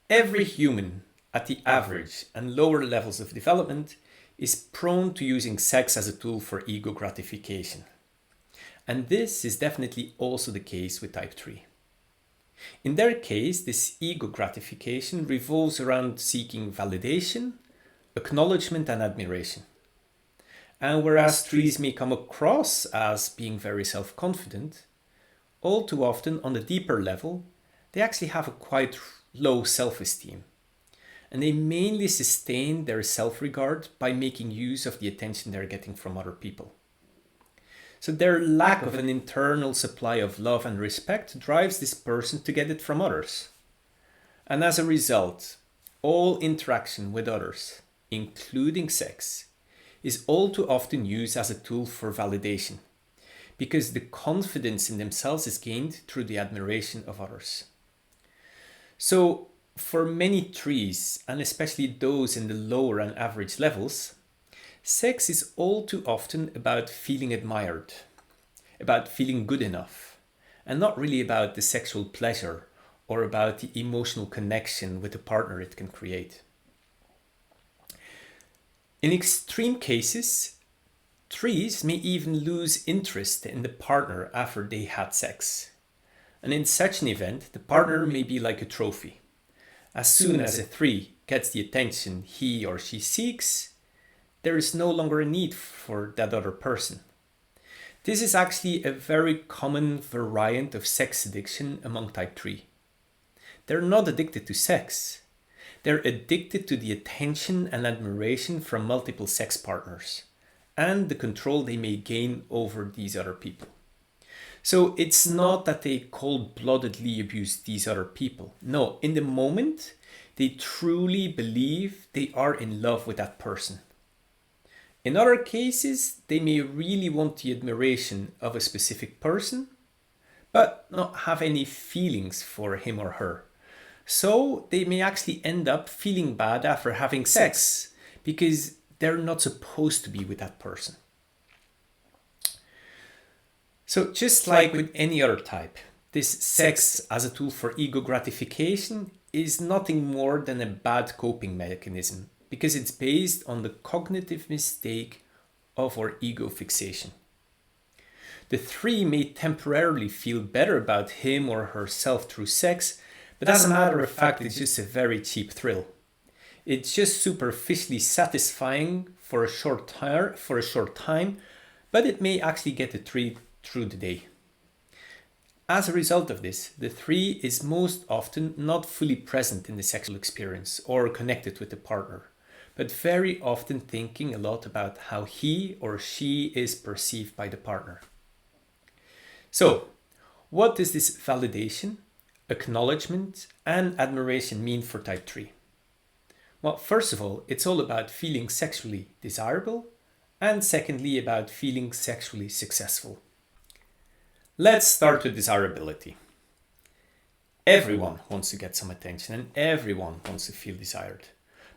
Every human at the average and lower levels of development is prone to using sex as a tool for ego gratification. And this is definitely also the case with type 3. In their case, this ego gratification revolves around seeking validation, acknowledgement, and admiration. And whereas 3s may come across as being very self-confident, all too often on the deeper level, they actually have a quite low self-esteem. And they mainly sustain their self-regard by making use of the attention they're getting from other people. So their lack of an internal supply of love and respect drives this person to get it from others. And as a result, all interaction with others, including sex, is all too often used as a tool for validation, because the confidence in themselves is gained through the admiration of others. So for many 3s, and especially those in the lower and average levels, sex is all too often about feeling admired, about feeling good enough, and not really about the sexual pleasure or about the emotional connection with the partner it can create. In extreme cases, 3s may even lose interest in the partner after they had sex. And in such an event, the partner may be like a trophy. As soon as a 3 gets the attention he or she seeks, there is no longer a need for that other person. This is actually a very common variant of sex addiction among type 3. They're not addicted to sex. They're addicted to the attention and admiration from multiple sex partners and the control they may gain over these other people. So it's not that they cold-bloodedly abuse these other people. No, in the moment, they truly believe they are in love with that person. In other cases, they may really want the admiration of a specific person, but not have any feelings for him or her. So they may actually end up feeling bad after having sex because they're not supposed to be with that person. So just like with any other type, this sex as a tool for ego gratification is nothing more than a bad coping mechanism because it's based on the cognitive mistake of our ego fixation. The 3 may temporarily feel better about him or herself through sex, but as a matter of fact, it's just a very cheap thrill. It's just superficially satisfying for a short time, but it may actually get the 3 through the day. As a result of this, the 3 is most often not fully present in the sexual experience or connected with the partner, but very often thinking a lot about how he or she is perceived by the partner. So, what does this validation, acknowledgement, and admiration mean for type 3? Well, first of all, it's all about feeling sexually desirable, and secondly, about feeling sexually successful. Let's start with desirability. Everyone wants to get some attention and everyone wants to feel desired.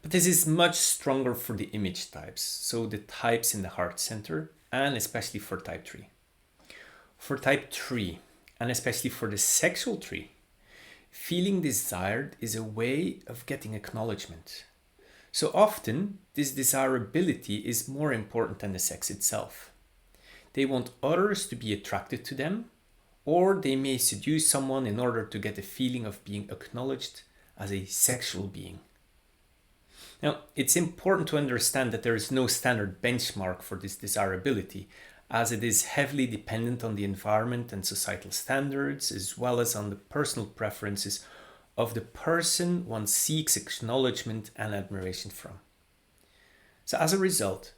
But this is much stronger for the image types, so the types in the heart center, and especially for type 3. For type 3, and especially for the sexual 3, feeling desired is a way of getting acknowledgement. So often, this desirability is more important than the sex itself. They want others to be attracted to them, or they may seduce someone in order to get a feeling of being acknowledged as a sexual being. Now, it's important to understand that there is no standard benchmark for this desirability, as it is heavily dependent on the environment and societal standards, as well as on the personal preferences of the person one seeks acknowledgement and admiration from. So as a result,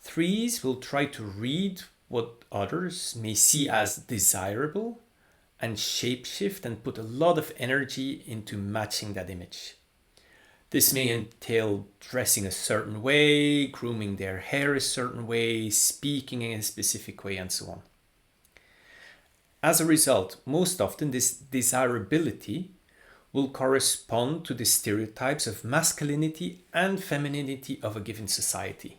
3s will try to read what others may see as desirable and shapeshift and put a lot of energy into matching that image. This may entail dressing a certain way, grooming their hair a certain way, speaking in a specific way, and so on. As a result, most often this desirability will correspond to the stereotypes of masculinity and femininity of a given society.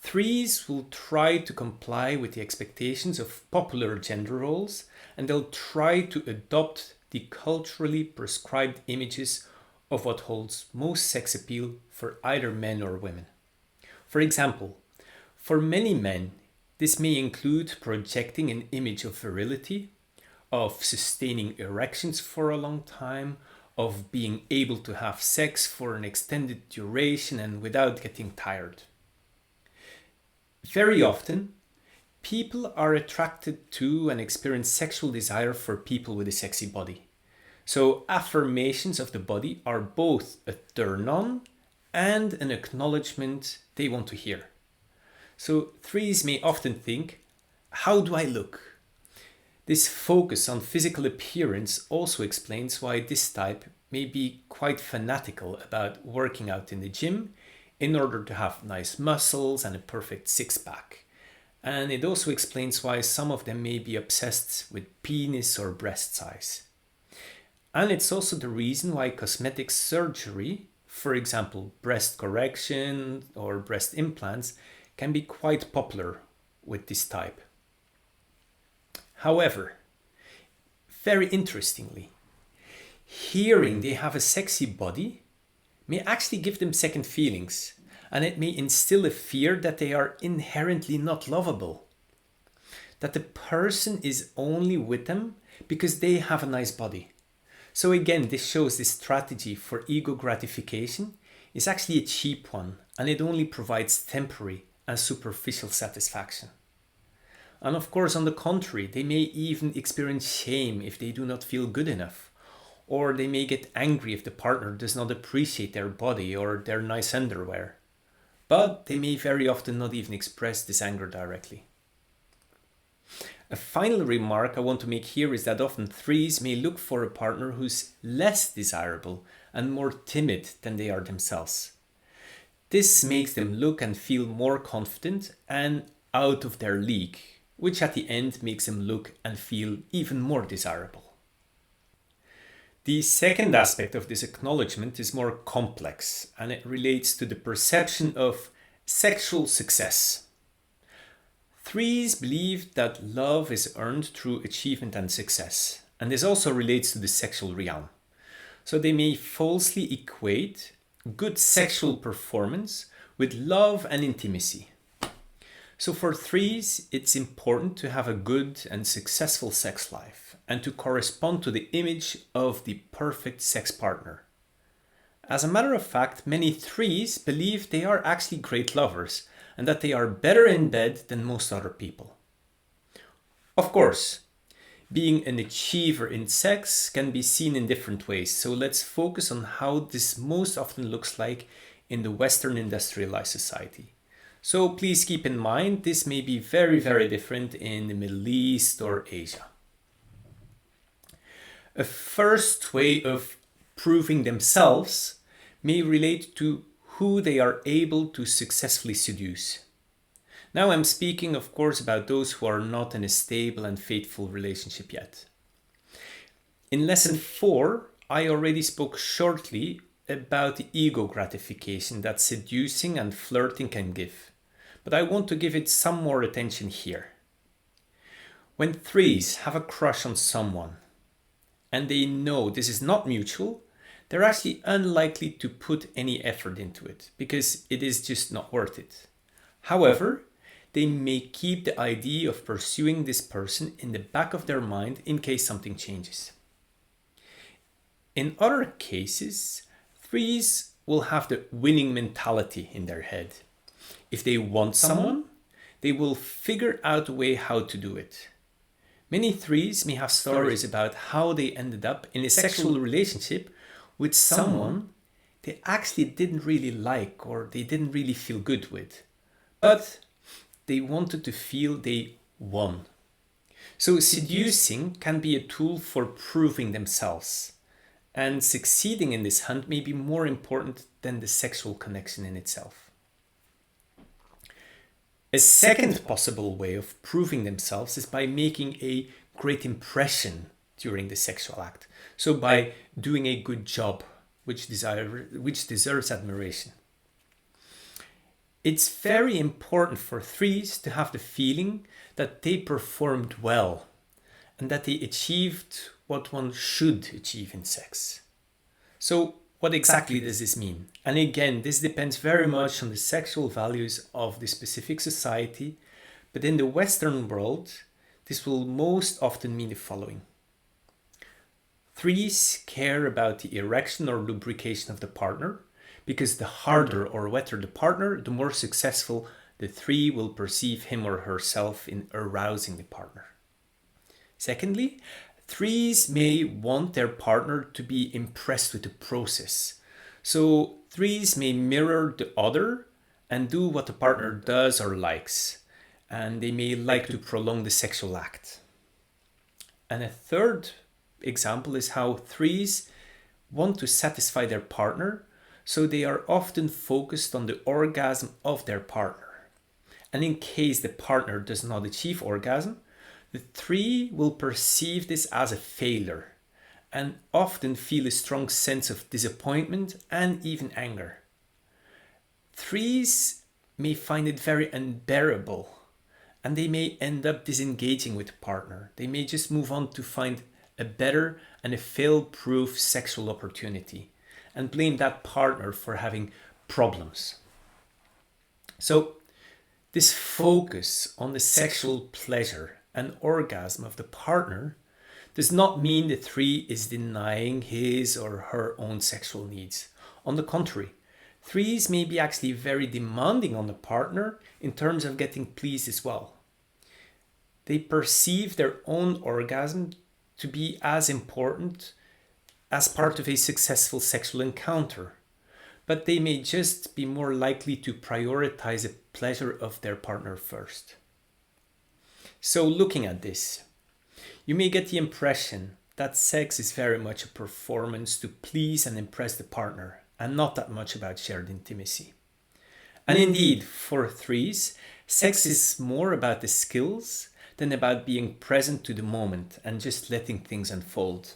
3s will try to comply with the expectations of popular gender roles, and they'll try to adopt the culturally prescribed images of what holds most sex appeal for either men or women. For example, for many men, this may include projecting an image of virility, of sustaining erections for a long time, of being able to have sex for an extended duration and without getting tired. Very often, people are attracted to and experience sexual desire for people with a sexy body. So affirmations of the body are both a turn on and an acknowledgement they want to hear. So threes may often think, how do I look? This focus on physical appearance also explains why this type may be quite fanatical about working out in the gym in order to have nice muscles and a perfect six-pack. And it also explains why some of them may be obsessed with penis or breast size. And it's also the reason why cosmetic surgery, for example, breast correction or breast implants, can be quite popular with this type. However, very interestingly, hearing they have a sexy body may actually give them second feelings, and it may instill a fear that they are inherently not lovable, that the person is only with them because they have a nice body. So again, this shows this strategy for ego gratification is actually a cheap one, and it only provides temporary and superficial satisfaction. And of course, on the contrary, they may even experience shame if they do not feel good enough, or they may get angry if the partner does not appreciate their body or their nice underwear. But they may very often not even express this anger directly. A final remark I want to make here is that often threes may look for a partner who's less desirable and more timid than they are themselves. This makes them look and feel more confident and out of their league, which at the end makes them look and feel even more desirable. The second aspect of this acknowledgement is more complex, and it relates to the perception of sexual success. Threes believe that love is earned through achievement and success, and this also relates to the sexual realm. So they may falsely equate good sexual performance with love and intimacy. So for threes, it's important to have a good and successful sex life and to correspond to the image of the perfect sex partner. As a matter of fact, many threes believe they are actually great lovers and that they are better in bed than most other people. Of course, being an achiever in sex can be seen in different ways, so let's focus on how this most often looks like in the Western industrialized society. So please keep in mind this may be very, very different in the Middle East or Asia. A first way of proving themselves may relate to who they are able to successfully seduce. Now I'm speaking, of course, about those who are not in a stable and faithful relationship yet. In lesson 4, I already spoke shortly about the ego gratification that seducing and flirting can give, but I want to give it some more attention here. When threes have a crush on someone and they know this is not mutual, they're actually unlikely to put any effort into it because it is just not worth it. However, they may keep the idea of pursuing this person in the back of their mind in case something changes. In other cases, threes will have the winning mentality in their head. If they want someone, they will figure out a way how to do it. Many threes may have stories about how they ended up in a sexual relationship with someone they actually didn't really like or they didn't really feel good with. But they wanted to feel they won. So seducing can be a tool for proving themselves. And succeeding in this hunt may be more important than the sexual connection in itself. A second possible way of proving themselves is by making a great impression during the sexual act. So by doing a good job, which deserves admiration. It's very important for threes to have the feeling that they performed well and that they achieved what one should achieve in sex. So what exactly does this mean? And again, this depends very much on the sexual values of the specific society, but in the Western world, this will most often mean the following. Threes care about the erection or lubrication of the partner, because the harder or wetter the partner, the more successful the three will perceive him or herself in arousing the partner. Secondly, threes may want their partner to be impressed with the process. So threes may mirror the other and do what the partner does or likes, and they may like to prolong the sexual act. And a third example is how threes want to satisfy their partner, so they are often focused on the orgasm of their partner. And in case the partner does not achieve orgasm, the three will perceive this as a failure and often feel a strong sense of disappointment and even anger. Threes may find it very unbearable and they may end up disengaging with the partner. They may just move on to find a better and a fail-proof sexual opportunity and blame that partner for having problems. So, this focus on the sexual pleasure and orgasm of the partner does not mean the three is denying his or her own sexual needs. On the contrary, threes may be actually very demanding on the partner in terms of getting pleased as well. They perceive their own orgasm to be as important as part of a successful sexual encounter, but they may just be more likely to prioritize the pleasure of their partner first. So looking at this, you may get the impression that sex is very much a performance to please and impress the partner, and not that much about shared intimacy. And indeed, for threes, sex is more about the skills than about being present to the moment and just letting things unfold.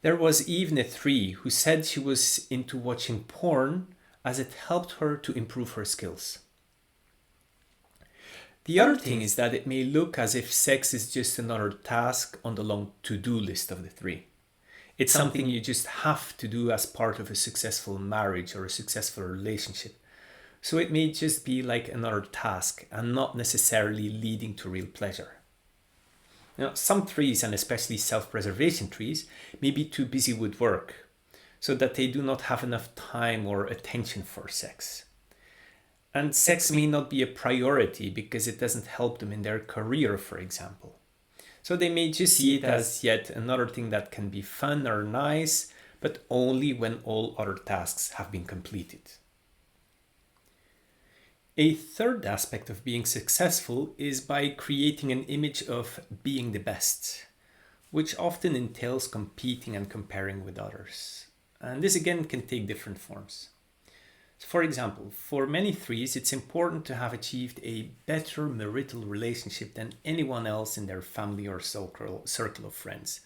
There was even a three who said she was into watching porn as it helped her to improve her skills. The other thing is that it may look as if sex is just another task on the long to-do list of the three. It's something you just have to do as part of a successful marriage or a successful relationship. So it may just be like another task and not necessarily leading to real pleasure. Now, some threes, and especially self-preservation threes, may be too busy with work, so that they do not have enough time or attention for sex. And sex may not be a priority because it doesn't help them in their career, for example. So they may just see it as yet another thing that can be fun or nice, but only when all other tasks have been completed. A third aspect of being successful is by creating an image of being the best, which often entails competing and comparing with others. And this again can take different forms. So for example, for many threes, it's important to have achieved a better marital relationship than anyone else in their family or circle of friends,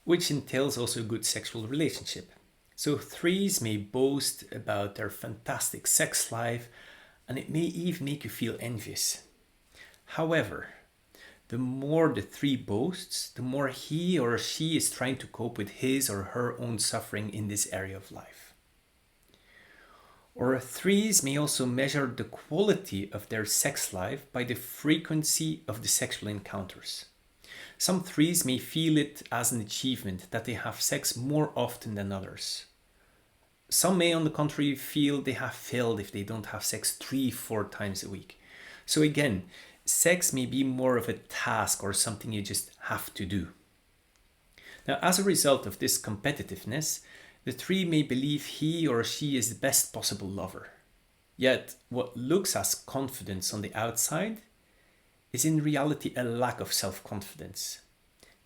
which entails also a good sexual relationship. So threes may boast about their fantastic sex life, and it may even make you feel envious. However, the more the three boasts, the more he or she is trying to cope with his or her own suffering in this area of life. Or threes may also measure the quality of their sex life by the frequency of the sexual encounters. Some threes may feel it as an achievement that they have sex more often than others. Some may, on the contrary, feel they have failed if they don't have sex 3-4 times a week. So again, sex may be more of a task or something you just have to do. Now, as a result of this competitiveness, the three may believe he or she is the best possible lover. Yet, what looks as confidence on the outside is in reality a lack of self-confidence.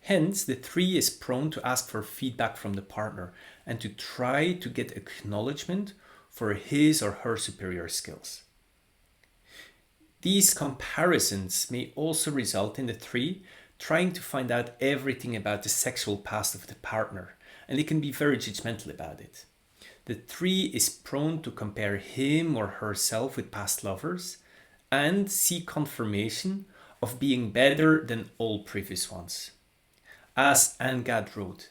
Hence, the three is prone to ask for feedback from the partner and to try to get acknowledgement for his or her superior skills. These comparisons may also result in the three trying to find out everything about the sexual past of the partner, and they can be very judgmental about it. The three is prone to compare him or herself with past lovers and seek confirmation of being better than all previous ones. As Anne Gad wrote,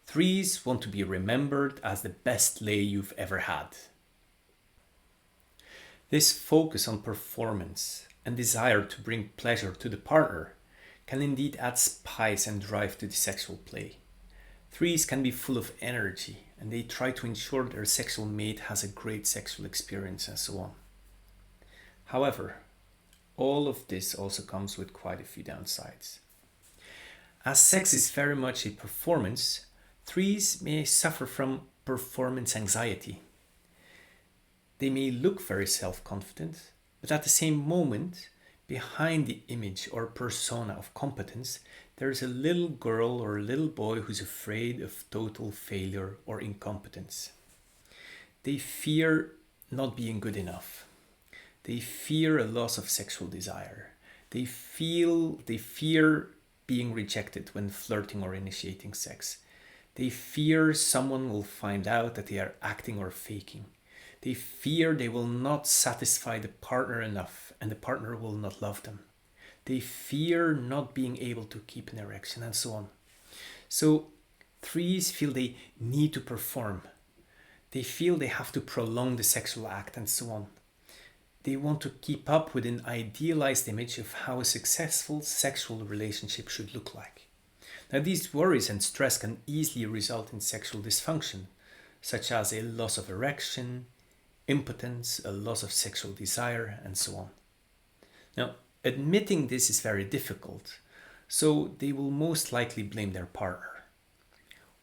Threes want to be remembered as the best lay you've ever had. This focus on performance and desire to bring pleasure to the partner can indeed add spice and drive to the sexual play. Threes can be full of energy and they try to ensure their sexual mate has a great sexual experience and so on. However, all of this also comes with quite a few downsides. As sex is very much a performance, threes may suffer from performance anxiety. They may look very self-confident, but at the same moment, behind the image or persona of competence, there is a little girl or a little boy who's afraid of total failure or incompetence. They fear not being good enough. They fear a loss of sexual desire. They fear being rejected when flirting or initiating sex. They fear someone will find out that they are acting or faking. They fear they will not satisfy the partner enough and the partner will not love them. They fear not being able to keep an erection and so on. So threes feel they need to perform. They feel they have to prolong the sexual act and so on. They want to keep up with an idealized image of how a successful sexual relationship should look like. Now, these worries and stress can easily result in sexual dysfunction, such as a loss of erection, impotence, a loss of sexual desire, and so on. Now, admitting this is very difficult, so they will most likely blame their partner.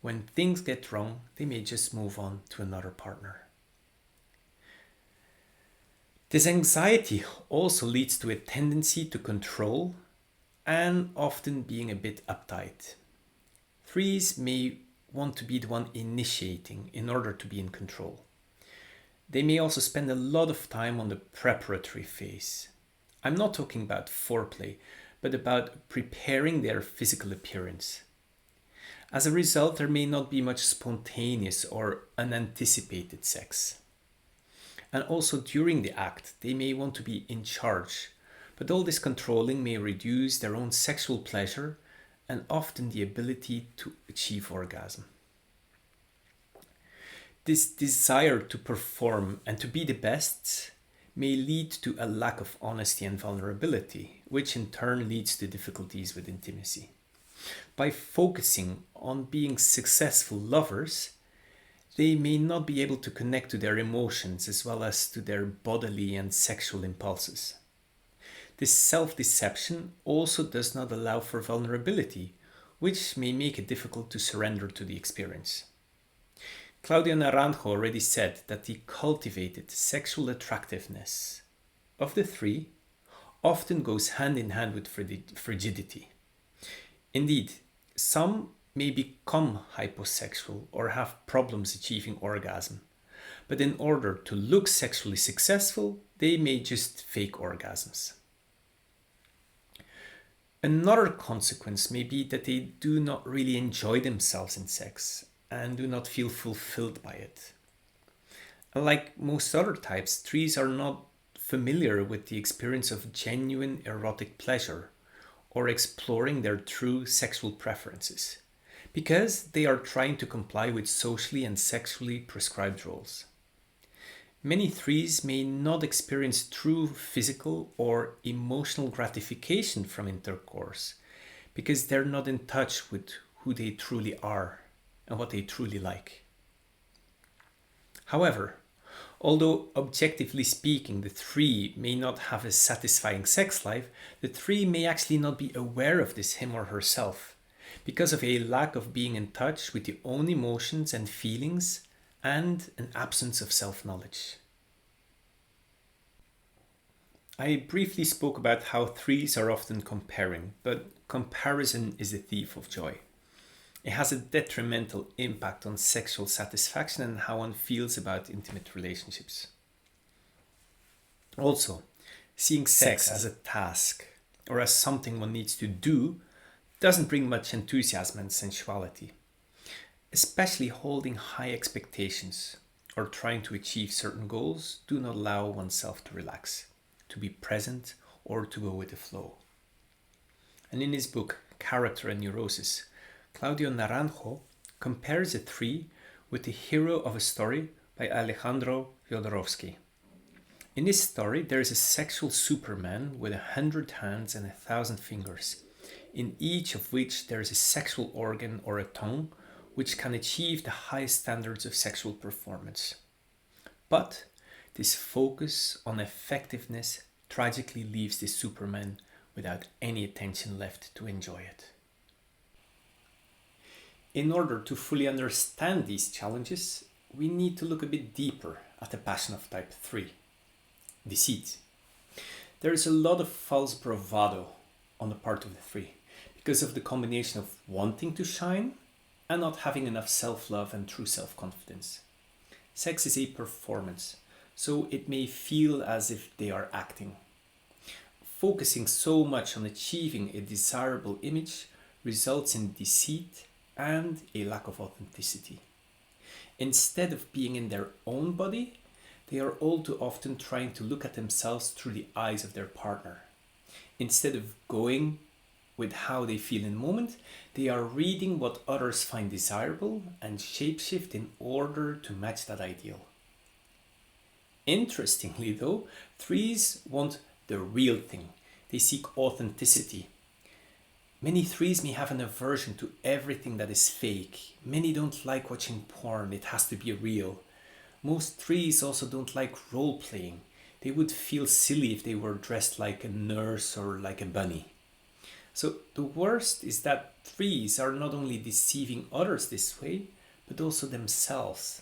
When things get wrong, they may just move on to another partner. This anxiety also leads to a tendency to control and often being a bit uptight. Threes may want to be the one initiating in order to be in control. They may also spend a lot of time on the preparatory phase. I'm not talking about foreplay, but about preparing their physical appearance. As a result, there may not be much spontaneous or unanticipated sex. And also during the act, they may want to be in charge, but all this controlling may reduce their own sexual pleasure and often the ability to achieve orgasm. This desire to perform and to be the best may lead to a lack of honesty and vulnerability, which in turn leads to difficulties with intimacy. By focusing on being successful lovers, they may not be able to connect to their emotions as well as to their bodily and sexual impulses. This self-deception also does not allow for vulnerability, which may make it difficult to surrender to the experience. Claudio Naranjo already said that the cultivated sexual attractiveness of the three often goes hand in hand with frigidity. Indeed, some may become hyposexual or have problems achieving orgasm, but in order to look sexually successful, they may just fake orgasms. Another consequence may be that they do not really enjoy themselves in sex and do not feel fulfilled by it. Like most other types, threes are not familiar with the experience of genuine erotic pleasure or exploring their true sexual preferences, because they are trying to comply with socially and sexually prescribed roles. Many threes may not experience true physical or emotional gratification from intercourse because they're not in touch with who they truly are and what they truly like. However, although objectively speaking the three may not have a satisfying sex life, the three may actually not be aware of this him or herself because of a lack of being in touch with their own emotions and feelings and an absence of self-knowledge. I briefly spoke about how threes are often comparing, but comparison is the thief of joy. It has a detrimental impact on sexual satisfaction and how one feels about intimate relationships. Also, seeing sex as a task or as something one needs to do doesn't bring much enthusiasm and sensuality. Especially holding high expectations or trying to achieve certain goals do not allow oneself to relax, to be present, or to go with the flow. And in his book, Character and Neurosis, Claudio Naranjo compares a tree with the hero of a story by Alejandro Jodorowsky. In this story, there is a sexual Superman with 100 hands and 1,000 fingers, in each of which there is a sexual organ or a tongue which can achieve the highest standards of sexual performance. But this focus on effectiveness tragically leaves the Superman without any attention left to enjoy it. In order to fully understand these challenges, we need to look a bit deeper at the passion of type 3. Deceit. There is a lot of false bravado on the part of the 3 because of the combination of wanting to shine and not having enough self-love and true self-confidence. Sex is a performance, so it may feel as if they are acting. Focusing so much on achieving a desirable image results in deceit and a lack of authenticity. Instead of being in their own body, they are all too often trying to look at themselves through the eyes of their partner. Instead of going with how they feel in the moment, they are reading what others find desirable and shapeshift in order to match that ideal. Interestingly though, 3s want the real thing. They seek authenticity. Many 3s may have an aversion to everything that is fake. Many don't like watching porn, it has to be real. Most 3s also don't like role playing. They would feel silly if they were dressed like a nurse or like a bunny. So the worst is that 3s are not only deceiving others this way, but also themselves.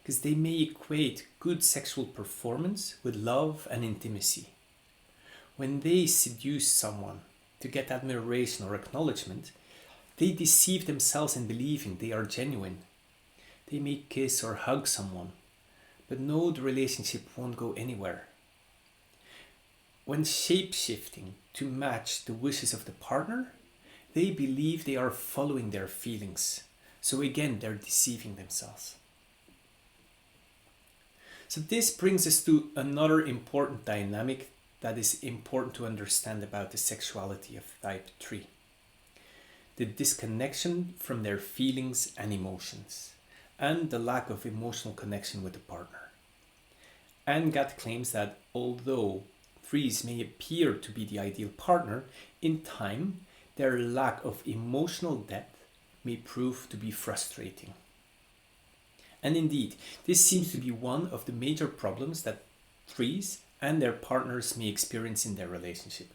Because they may equate good sexual performance with love and intimacy. When they seduce someone to get admiration or acknowledgement, they deceive themselves in believing they are genuine. They may kiss or hug someone, but know the relationship won't go anywhere. When shape-shifting to match the wishes of the partner, they believe they are following their feelings. So again, they're deceiving themselves. So this brings us to another important dynamic that is important to understand about the sexuality of type 3. The disconnection from their feelings and emotions, and the lack of emotional connection with the partner. Angat claims that although 3s may appear to be the ideal partner, in time their lack of emotional depth may prove to be frustrating. And indeed, this seems to be one of the major problems that 3s and their partners may experience in their relationship.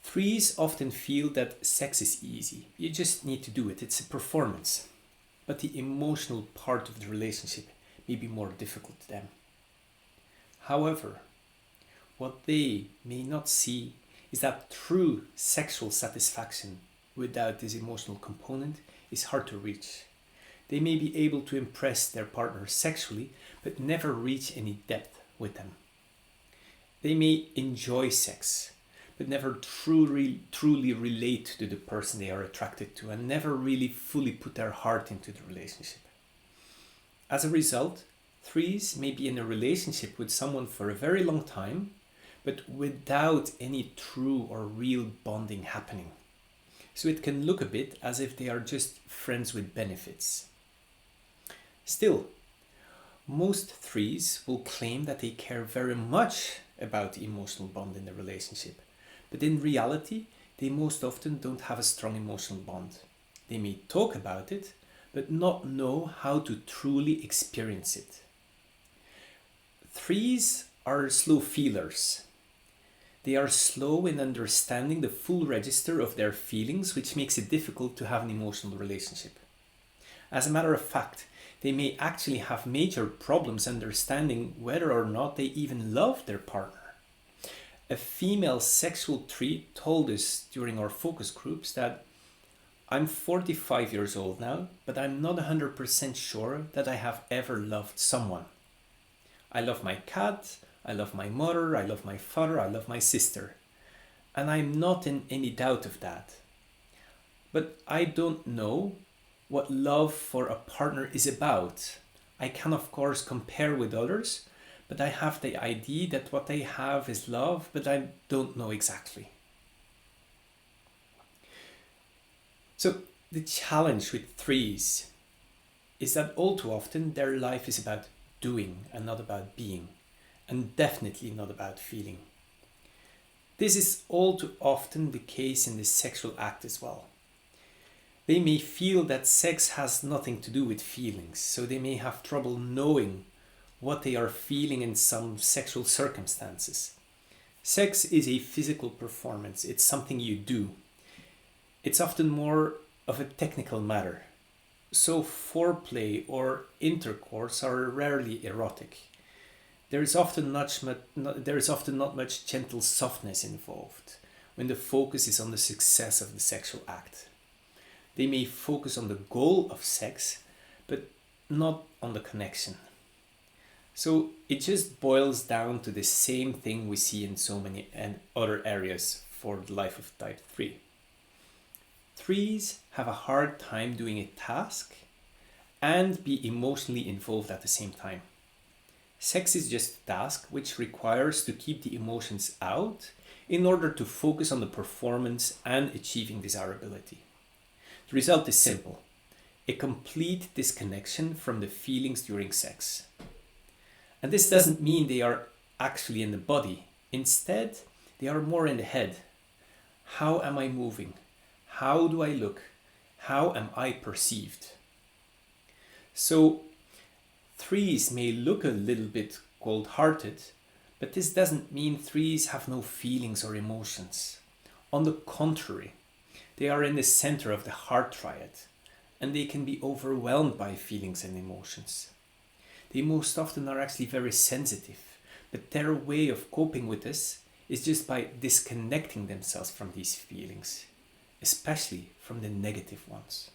3s often feel that sex is easy. You just need to do it. It's a performance. But the emotional part of the relationship may be more difficult to them. However, what they may not see is that true sexual satisfaction without this emotional component is hard to reach. They may be able to impress their partner sexually, but never reach any depth with them. They may enjoy sex, but never truly relate to the person they are attracted to and never really fully put their heart into the relationship. As a result, 3s may be in a relationship with someone for a very long time, but without any true or real bonding happening. So it can look a bit as if they are just friends with benefits. Still, most 3s will claim that they care very much about the emotional bond in the relationship, but in reality, they most often don't have a strong emotional bond. They may talk about it, but not know how to truly experience it. 3s are slow feelers. They are slow in understanding the full register of their feelings, which makes it difficult to have an emotional relationship. As a matter of fact, they may actually have major problems understanding whether or not they even love their partner. A female sexual 3 told us during our focus groups that I'm 45 years old now, but I'm not 100% sure that I have ever loved someone. I love my cat, I love my mother, I love my father, I love my sister. And I'm not in any doubt of that. But I don't know what love for a partner is about. I can of course compare with others, but I have the idea that what they have is love, but I don't know exactly. So The challenge with threes is that all too often their life is about doing and not about being, and definitely not about feeling. This is all too often the case in the sexual act as well. They may feel that sex has nothing to do with feelings, so they may have trouble knowing what they are feeling in some sexual circumstances. Sex is a physical performance, it's something you do. It's often more of a technical matter. So foreplay or intercourse are rarely erotic. There is often not much gentle softness involved when the focus is on the success of the sexual act. They may focus on the goal of sex, but not on the connection. So it just boils down to the same thing we see in so many other areas for the life of type 3. Threes have a hard time doing a task and be emotionally involved at the same time. Sex is just a task which requires to keep the emotions out in order to focus on the performance and achieving desirability. The result is simple: a complete disconnection from the feelings during sex. And this doesn't mean they are actually in the body. Instead, they are more in the head. How am I moving? How do I look? How am I perceived? So, threes may look a little bit cold-hearted, but this doesn't mean threes have no feelings or emotions. On the contrary, they are in the center of the heart triad, and they can be overwhelmed by feelings and emotions. They most often are actually very sensitive, but their way of coping with this is just by disconnecting themselves from these feelings, especially from the negative ones.